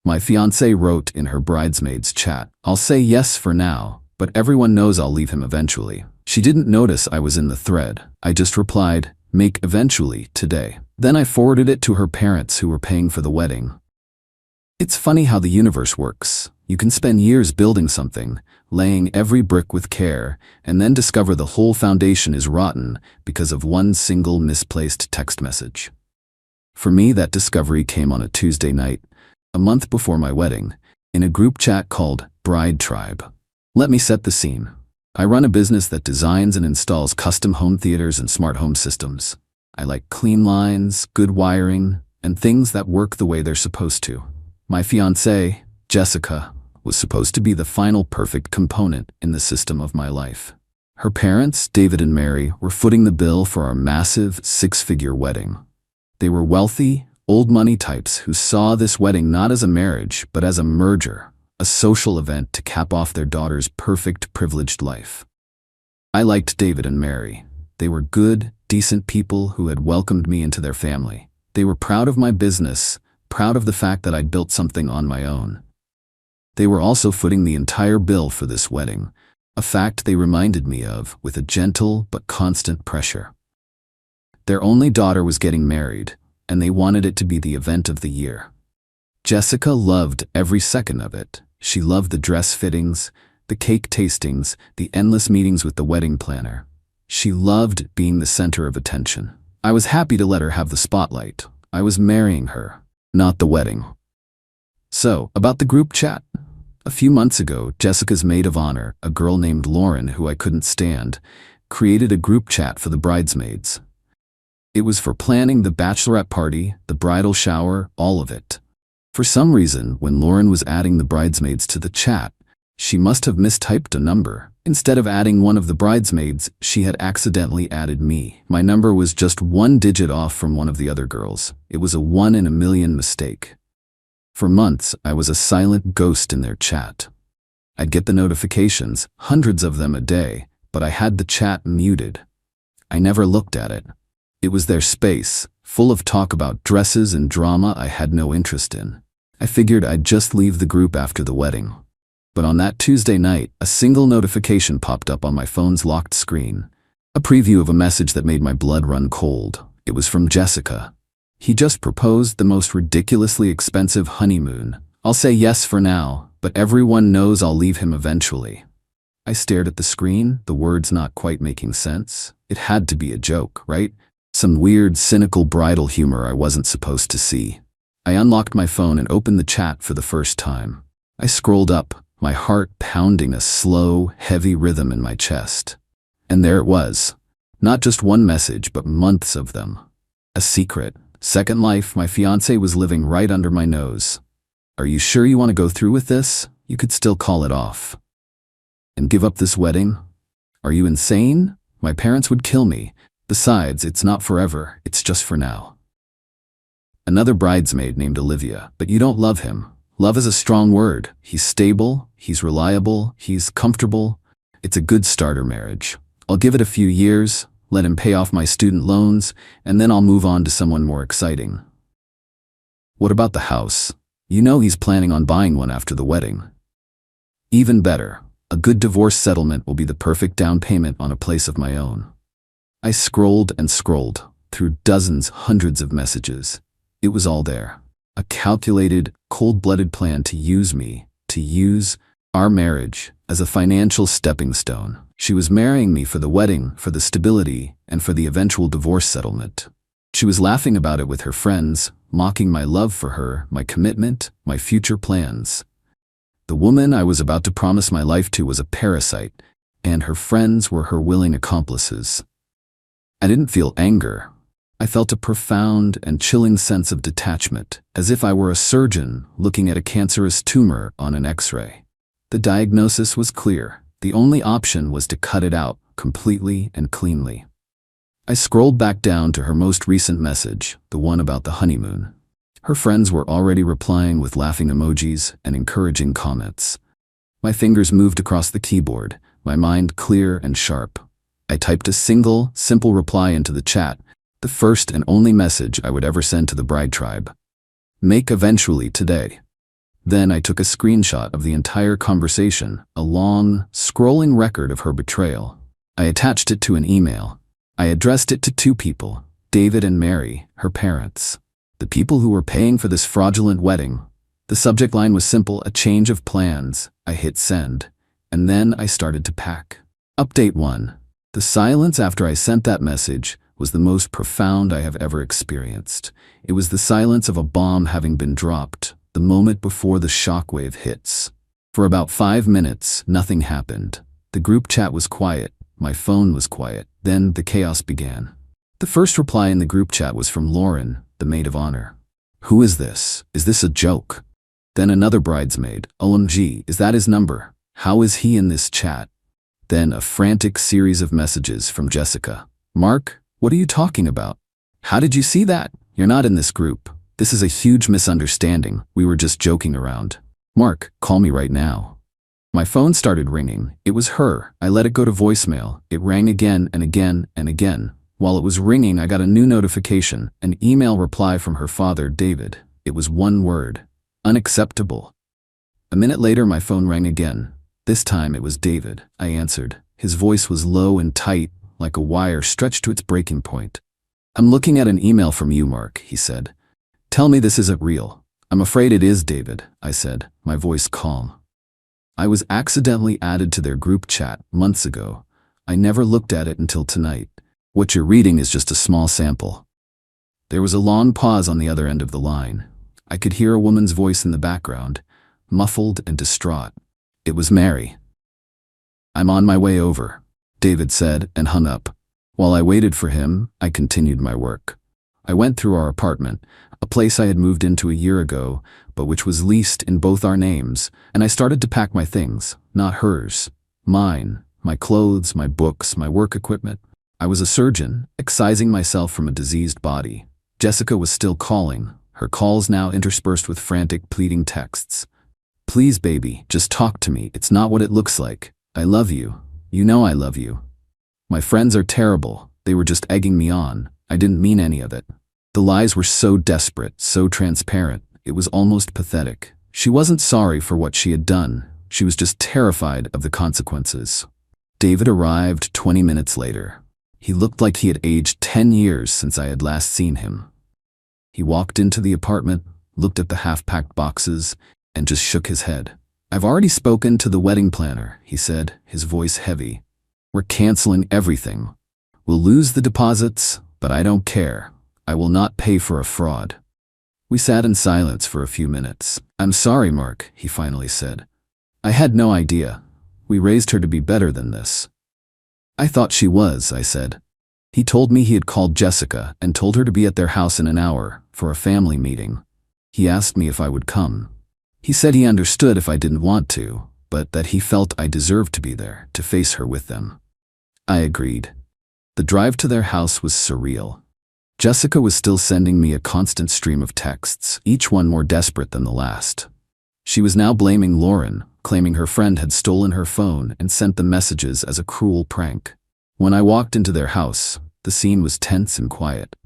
My fiancée wrote in her Bridesmaids chat, "I'll say yes for now, but everyone knows I'll leave him eventually." She didn't notice I was in the thread. I just replied, "Make eventually today." Then I forwarded it to her parents who were paying for the wedding. It's funny how the universe works. You can spend years building something, laying every brick with care, and then discover the whole foundation is rotten because of one single misplaced text message. For me, that discovery came on a Tuesday night, a month before my wedding, in a group chat called Bride Tribe. Let me set the scene. I run a business that designs and installs custom home theaters and smart home systems. I like clean lines, good wiring, and things that work the way they're supposed to. My fiancée, Jessica, was supposed to be the final perfect component in the system of my life. Her parents, David and Mary, were footing the bill for our massive six-figure wedding. They were wealthy, old money types who saw this wedding not as a marriage, but as a merger, a social event to cap off their daughter's perfect, privileged life. I liked David and Mary. They were good, decent people who had welcomed me into their family. They were proud of my business, proud of the fact that I'd built something on my own. They were also footing the entire bill for this wedding, a fact they reminded me of with a gentle but constant pressure. Their only daughter was getting married, and they wanted it to be the event of the year. Jessica loved every second of it. She loved the dress fittings, the cake tastings, the endless meetings with the wedding planner. She loved being the center of attention. I was happy to let her have the spotlight. I was marrying her, not the wedding. So, about the group chat. A few months ago, Jessica's maid of honor, a girl named Lauren who I couldn't stand, created a group chat for the bridesmaids. It was for planning the bachelorette party, the bridal shower, all of it. For some reason, when Lauren was adding the bridesmaids to the chat, she must have mistyped a number. Instead of adding one of the bridesmaids, she had accidentally added me. My number was just one digit off from one of the other girls. It was a 1 in a million mistake. For months, I was a silent ghost in their chat. I'd get the notifications, hundreds of them a day, but I had the chat muted. I never looked at it. It was their space, full of talk about dresses and drama I had no interest in. I figured I'd just leave the group after the wedding. But on that Tuesday night, a single notification popped up on my phone's locked screen. A preview of a message that made my blood run cold. It was from Jessica. "He just proposed the most ridiculously expensive honeymoon. I'll say yes for now, but everyone knows I'll leave him eventually." I stared at the screen, the words not quite making sense. It had to be a joke, right? Some weird, cynical bridal humor I wasn't supposed to see. I unlocked my phone and opened the chat for the first time. I scrolled up, my heart pounding a slow, heavy rhythm in my chest. And there it was. Not just one message, but months of them. A secret. Second life my fiancé was living right under my nose. "Are you sure you want to go through with this? You could still call it off. And give up this wedding? Are you insane? My parents would kill me. Besides, it's not forever, it's just for now." Another bridesmaid named Olivia, "But you don't love him. Love is a strong word. He's stable, he's reliable, he's comfortable. It's a good starter marriage. I'll give it a few years, let him pay off my student loans, and then I'll move on to someone more exciting." What about the house? You know he's planning on buying one after the wedding. Even better, a good divorce settlement will be the perfect down payment on a place of my own. I scrolled and scrolled through dozens, hundreds of messages. It was all there. A calculated, cold-blooded plan to use me, to use our marriage as a financial stepping stone. She was marrying me for the wedding, for the stability, and for the eventual divorce settlement. She was laughing about it with her friends, mocking my love for her, my commitment, my future plans. The woman I was about to promise my life to was a parasite, and her friends were her willing accomplices. I didn't feel anger. I felt a profound and chilling sense of detachment, as if I were a surgeon looking at a cancerous tumor on an X-ray. The diagnosis was clear. The only option was to cut it out completely and cleanly. I scrolled back down to her most recent message, the one about the honeymoon. Her friends were already replying with laughing emojis and encouraging comments. My fingers moved across the keyboard, my mind clear and sharp. I typed a single, simple reply into the chat, the first and only message I would ever send to the bride tribe. "Make eventually today." Then I took a screenshot of the entire conversation, a long, scrolling record of her betrayal. I attached it to an email. I addressed it to two people, David and Mary, her parents. The people who were paying for this fraudulent wedding. The subject line was simple, a change of plans. I hit send. And then I started to pack. Update 1. The silence after I sent that message was the most profound I have ever experienced. It was the silence of a bomb having been dropped, the moment before the shockwave hits. For about 5 minutes, nothing happened. The group chat was quiet. My phone was quiet. Then the chaos began. The first reply in the group chat was from Lauren, the maid of honor. "Who is this? Is this a joke?" Then another bridesmaid. "OMG, is that his number? How is he in this chat?" Then a frantic series of messages from Jessica. "Mark, what are you talking about? How did you see that? You're not in this group. This is a huge misunderstanding. We were just joking around. Mark, call me right now." My phone started ringing. It was her. I let it go to voicemail. It rang again and again and again. While it was ringing, I got a new notification, an email reply from her father, David. It was one word: unacceptable. A minute later, my phone rang again. This time it was David. I answered. His voice was low and tight, like a wire stretched to its breaking point. "I'm looking at an email from you, Mark," he said. "Tell me this isn't real." "I'm afraid it is, David," I said, my voice calm. I was accidentally added to their group chat months ago. I never looked at it until tonight. What you're reading is just a small sample. There was a long pause on the other end of the line. I could hear a woman's voice in the background, muffled and distraught. It was Mary. "I'm on my way over," David said and hung up. While I waited for him, I continued my work. I went through our apartment, a place I had moved into a year ago, but which was leased in both our names, and I started to pack my things, not hers, mine, my clothes, my books, my work equipment. I was a surgeon, excising myself from a diseased body. Jessica was still calling, her calls now interspersed with frantic, pleading texts. "Please, baby, just talk to me. It's not what it looks like. I love you. You know I love you." My friends are terrible. They were just egging me on. I didn't mean any of it. The lies were so desperate, so transparent. It was almost pathetic. She wasn't sorry for what she had done. She was just terrified of the consequences. David arrived 20 minutes later. He looked like he had aged 10 years since I had last seen him. He walked into the apartment, looked at the half-packed boxes, and just shook his head. "I've already spoken to the wedding planner," he said, his voice heavy. "We're canceling everything. We'll lose the deposits, but I don't care. I will not pay for a fraud." We sat in silence for a few minutes. "I'm sorry, Mark," he finally said. "I had no idea. We raised her to be better than this." "I thought she was," I said. He told me he had called Jessica and told her to be at their house in an hour for a family meeting. He asked me if I would come. He said he understood if I didn't want to, but that he felt I deserved to be there, to face her with them. I agreed. The drive to their house was surreal. Jessica was still sending me a constant stream of texts, each one more desperate than the last. She was now blaming Lauren, claiming her friend had stolen her phone and sent the messages as a cruel prank. When I walked into their house, the scene was tense and quiet.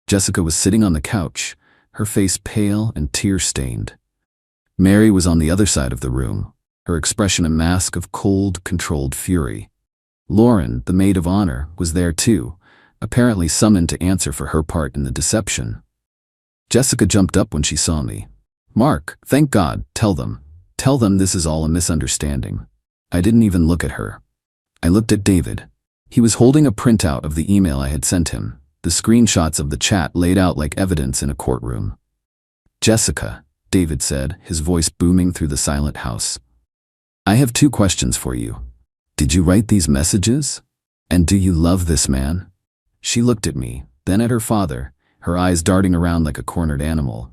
Jessica was sitting on the couch, her face pale and tear-stained. Mary was on the other side of the room, her expression a mask of cold, controlled fury. Lauren, the maid of honor, was there too, apparently summoned to answer for her part in the deception. Jessica jumped up when she saw me. "Mark, thank God, tell them. Tell them this is all a misunderstanding." I didn't even look at her. I looked at David. He was holding a printout of the email I had sent him, the screenshots of the chat laid out like evidence in a courtroom. "Jessica," David said, his voice booming through the silent house. "I have 2 questions for you. Did you write these messages? And do you love this man?" She looked at me, then at her father, her eyes darting around like a cornered animal.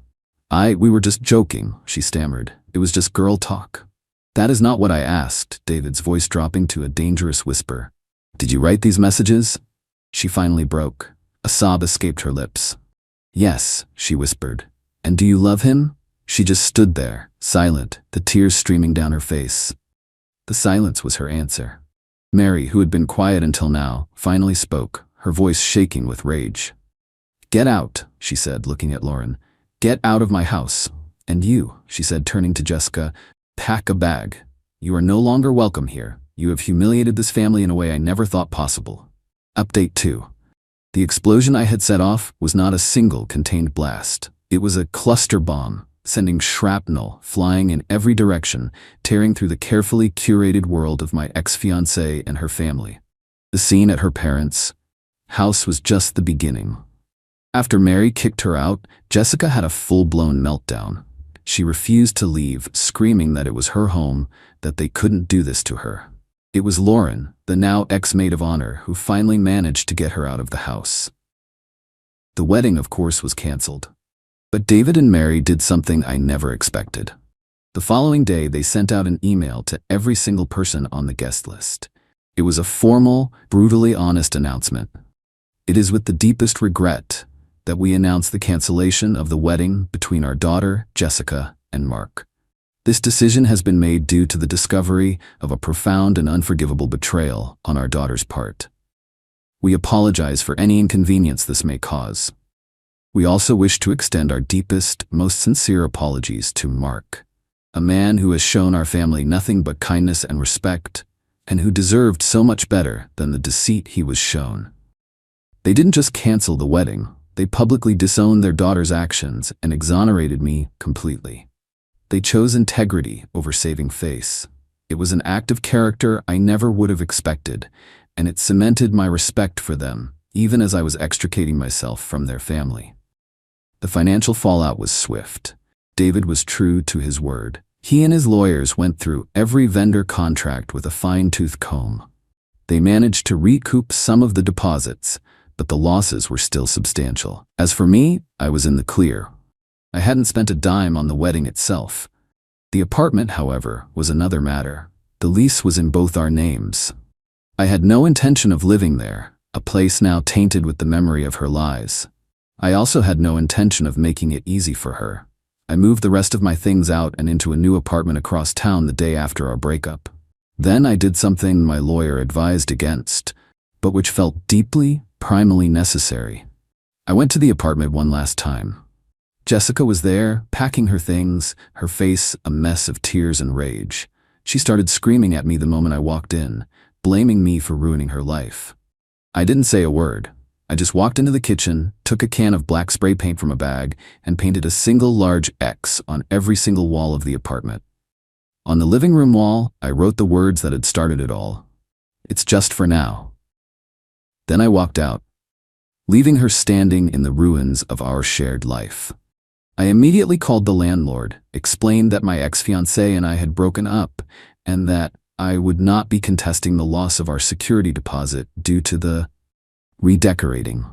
We were just joking," she stammered. "It was just girl talk." "That is not what I asked," David's voice dropping to a dangerous whisper. "Did you write these messages?" She finally broke. A sob escaped her lips. "Yes," she whispered. "And do you love him?" She just stood there, silent, the tears streaming down her face. The silence was her answer. Mary, who had been quiet until now, finally spoke, her voice shaking with rage. "Get out," she said, looking at Lauren. "Get out of my house. "And you," she said, turning to Jessica, "pack a bag. You are no longer welcome here. You have humiliated this family in a way I never thought possible." Update 2. The explosion I had set off was not a single contained blast. It was a cluster bomb, sending shrapnel flying in every direction, tearing through the carefully curated world of my ex-fiancée and her family. The scene at her parents' house was just the beginning. After Mary kicked her out, Jessica had a full-blown meltdown. She refused to leave, screaming that it was her home, that they couldn't do this to her. It was Lauren, the now ex-maid of honor, who finally managed to get her out of the house. The wedding, of course, was canceled. But David and Mary did something I never expected. The following day, they sent out an email to every single person on the guest list. It was a formal, brutally honest announcement. "It is with the deepest regret that we announce the cancellation of the wedding between our daughter, Jessica, and Mark. This decision has been made due to the discovery of a profound and unforgivable betrayal on our daughter's part. We apologize for any inconvenience this may cause. We also wish to extend our deepest, most sincere apologies to Mark, a man who has shown our family nothing but kindness and respect, and who deserved so much better than the deceit he was shown." They didn't just cancel the wedding, they publicly disowned their daughter's actions and exonerated me completely. They chose integrity over saving face. It was an act of character I never would have expected, and it cemented my respect for them, even as I was extricating myself from their family. The financial fallout was swift. David was true to his word. He and his lawyers went through every vendor contract with a fine-tooth comb. They managed to recoup some of the deposits, but the losses were still substantial. As for me, I was in the clear. I hadn't spent a dime on the wedding itself. The apartment, however, was another matter. The lease was in both our names. I had no intention of living there, a place now tainted with the memory of her lies. I also had no intention of making it easy for her. I moved the rest of my things out and into a new apartment across town the day after our breakup. Then I did something my lawyer advised against, but which felt deeply, primally necessary. I went to the apartment one last time. Jessica was there, packing her things, her face a mess of tears and rage. She started screaming at me the moment I walked in, blaming me for ruining her life. I didn't say a word. I just walked into the kitchen, took a can of black spray paint from a bag, and painted a single large X on every single wall of the apartment. On the living room wall, I wrote the words that had started it all. "It's just for now." Then I walked out, leaving her standing in the ruins of our shared life. I immediately called the landlord, explained that my ex-fiancée and I had broken up, and that I would not be contesting the loss of our security deposit due to the redecorating.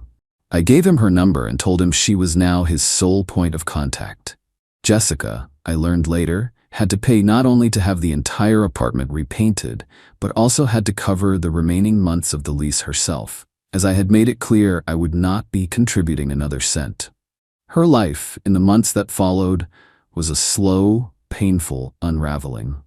I gave him her number and told him she was now his sole point of contact. Jessica, I learned later, had to pay not only to have the entire apartment repainted, but also had to cover the remaining months of the lease herself, as I had made it clear I would not be contributing another cent. Her life, in the months that followed, was a slow, painful unraveling.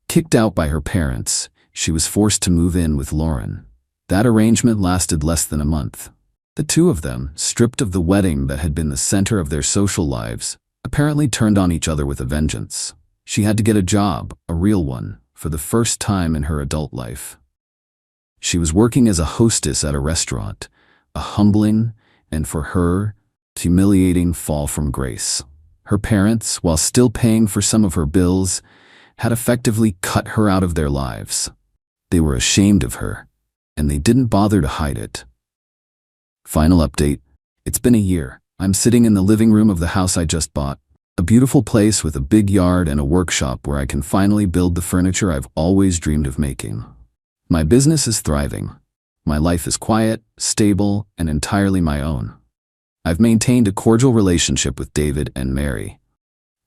Kicked out by her parents, she was forced to move in with Lauren. That arrangement lasted less than a month. The two of them, stripped of the wedding that had been the center of their social lives, apparently turned on each other with a vengeance. She had to get a job, a real one, for the first time in her adult life. She was working as a hostess at a restaurant, a humbling, and for her, humiliating fall from grace. Her parents, while still paying for some of her bills, had effectively cut her out of their lives. They were ashamed of her, and they didn't bother to hide it. Final update. It's been a year. I'm sitting in the living room of the house I just bought, a beautiful place with a big yard and a workshop where I can finally build the furniture I've always dreamed of making. My business is thriving. My life is quiet, stable, and entirely my own. I've maintained a cordial relationship with David and Mary.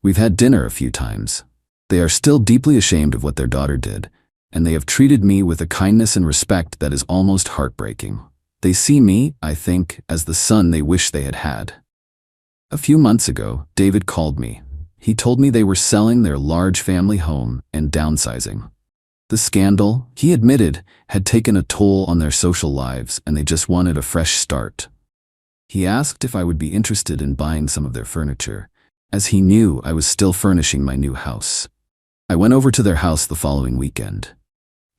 We've had dinner a few times. They are still deeply ashamed of what their daughter did, and they have treated me with a kindness and respect that is almost heartbreaking. They see me, I think, as the son they wish they had had. A few months ago, David called me. He told me they were selling their large family home and downsizing. The scandal, he admitted, had taken a toll on their social lives and they just wanted a fresh start. He asked if I would be interested in buying some of their furniture, as he knew I was still furnishing my new house. I went over to their house the following weekend.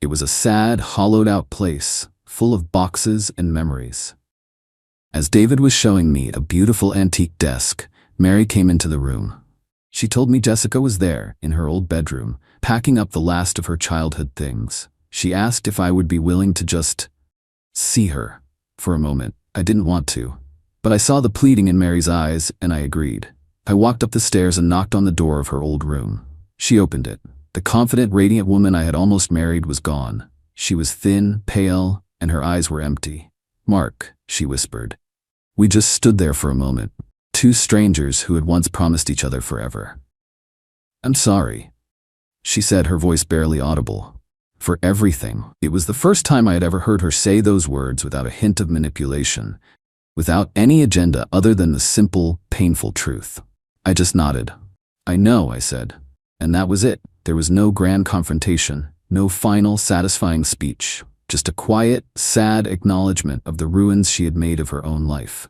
It was a sad, hollowed-out place, full of boxes and memories. As David was showing me a beautiful antique desk, Mary came into the room. She told me Jessica was there, in her old bedroom, packing up the last of her childhood things. She asked if I would be willing to just see her. For a moment, I didn't want to, but I saw the pleading in Mary's eyes, and I agreed. I walked up the stairs and knocked on the door of her old room. She opened it. The confident, radiant woman I had almost married was gone. She was thin, pale, and her eyes were empty. "Mark," she whispered. We just stood there for a moment, two strangers who had once promised each other forever. "I'm sorry," she said, her voice barely audible. "For everything." It was the first time I had ever heard her say those words without a hint of manipulation, without any agenda other than the simple, painful truth. I just nodded. "I know," I said. And that was it. There was no grand confrontation, no final, satisfying speech, just a quiet, sad acknowledgement of the ruins she had made of her own life.